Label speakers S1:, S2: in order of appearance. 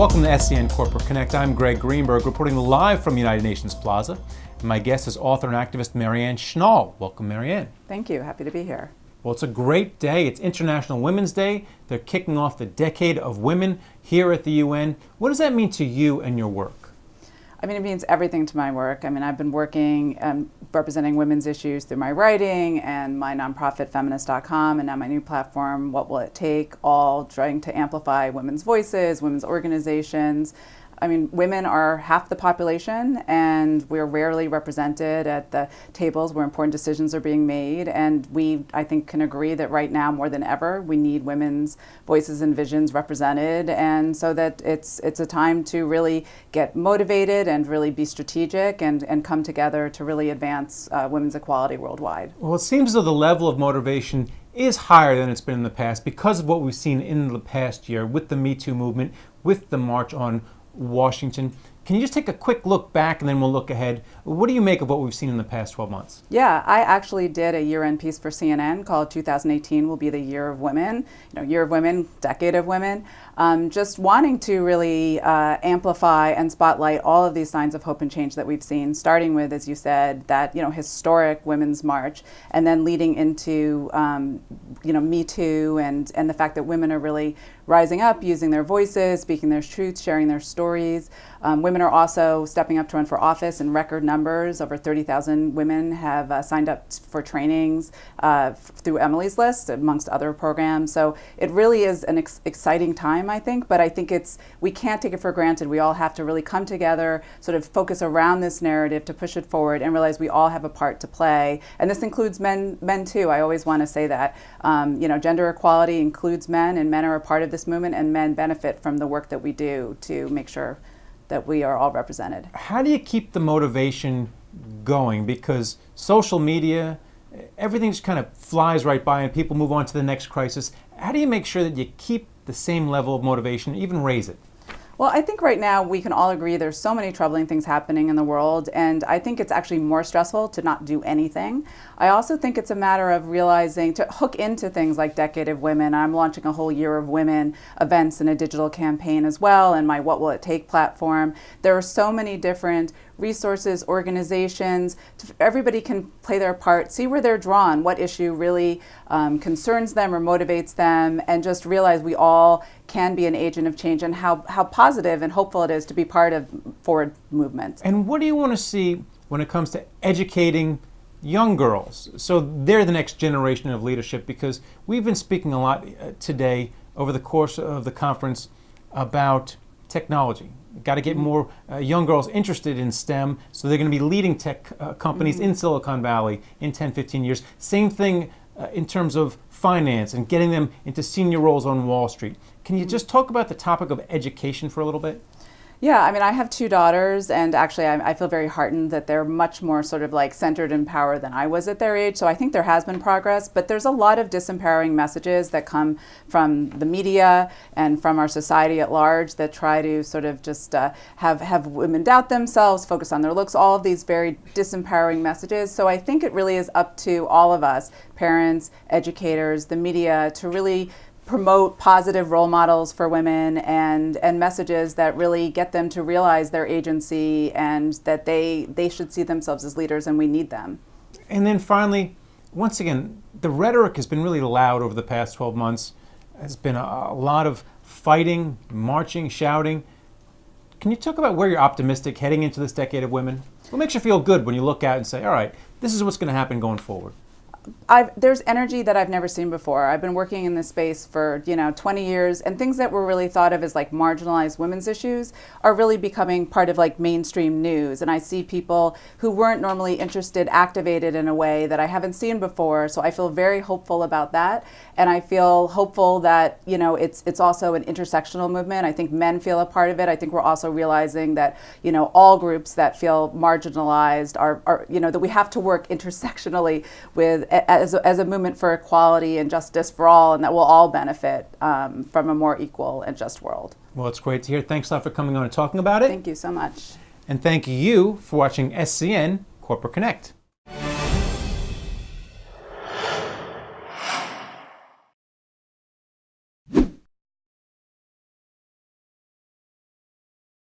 S1: Welcome to SCN Corporate Connect. I'm Greg Greenberg, reporting live from United Nations Plaza. And my guest is author and activist Marianne Schnall. Welcome, Marianne.
S2: Thank you. Happy to be here.
S1: Well, it's a great day. It's International Women's Day. They're kicking off the Decade of Women here at the UN. What does that mean to you and your work?
S2: I mean, it means everything to my work. I mean, I've been working representing women's issues through my writing and my nonprofit feminist.com, and now my new platform, What Will It Take, all trying to amplify women's voices, women's organizations. I mean, women are half the population, and we're rarely represented at the tables where important decisions are being made. And we, I think, can agree that right now, more than ever, we need women's voices and visions represented. And so that it's a time to really get motivated and really be strategic and come together to really advance women's equality worldwide.
S1: Well, it seems as though the level of motivation is higher than it's been in the past because of what we've seen in the past year with the Me Too movement, with the March on Washington. Can you just take a quick look back and then we'll look ahead? What do you make of what we've seen in the past 12 months?
S2: Yeah, I actually did a year-end piece for CNN called 2018 will be the Year of Women, Year of Women, Decade of Women, just wanting to really amplify and spotlight all of these signs of hope and change that we've seen, starting with, as you said, that historic Women's March, and then leading into Me Too and the fact that women are really rising up, using their voices, speaking their truths, sharing their stories. Women are also stepping up to run for office in record numbers. Over 30,000 women have signed up for trainings through Emily's List, amongst other programs. So it really is an exciting time, I think, but I think we can't take it for granted. We all have to really come together, sort of focus around this narrative to push it forward and realize we all have a part to play. And this includes men too. I always want to say that. Gender equality includes men, and men are a part of this movement, and men benefit from the work that we do to make sure that we are all represented.
S1: How do you keep the motivation going? Because social media, everything just kind of flies right by and people move on to the next crisis. How do you make sure that you keep the same level of motivation, even raise it?
S2: Well, I think right now we can all agree there's so many troubling things happening in the world, and I think it's actually more stressful to not do anything. I also think it's a matter of realizing to hook into things like Decade of Women. I'm launching a whole Year of Women events and a digital campaign as well, and my What Will It Take platform. There are so many different resources, organizations. Everybody can play their part, see where they're drawn, what issue really concerns them or motivates them, and just realize we all can be an agent of change, and how positive and hopeful it is to be part of forward movement.
S1: And what do you want to see when it comes to educating young girls, so they're the next generation of leadership? Because we've been speaking a lot today over the course of the conference about technology. Got to get more young girls interested in STEM, so they're going to be leading tech companies in Silicon Valley in 10, 15 years. Same thing in terms of finance and getting them into senior roles on Wall Street. Can you just talk about the topic of education for a little bit?
S2: Yeah, I mean, I have two daughters, and actually I feel very heartened that they're much more sort of like centered in power than I was at their age. So I think there has been progress, but there's a lot of disempowering messages that come from the media and from our society at large that try to sort of just have women doubt themselves, focus on their looks, all of these very disempowering messages. So I think it really is up to all of us, parents, educators, the media, to really promote positive role models for women and messages that really get them to realize their agency and that they should see themselves as leaders, and we need them.
S1: And then finally, once again, the rhetoric has been really loud over the past 12 months. There's been a lot of fighting, marching, shouting. Can you talk about where you're optimistic heading into this Decade of Women? What makes you feel good when you look out and say, all right, this is what's going to happen going forward?
S2: There's energy that I've never seen before. I've been working in this space for 20 years, and things that were really thought of as like marginalized women's issues are really becoming part of like mainstream news. And I see people who weren't normally interested activated in a way that I haven't seen before. So I feel very hopeful about that, and I feel hopeful that it's also an intersectional movement. I think men feel a part of it. I think we're also realizing that all groups that feel marginalized are that we have to work intersectionally with as a movement for equality and justice for all, and that we'll all benefit from a more equal and just world.
S1: Well, it's great to hear. Thanks a lot for coming on and talking about it.
S2: Thank you so much.
S1: And thank you for watching SCN Corporate Connect.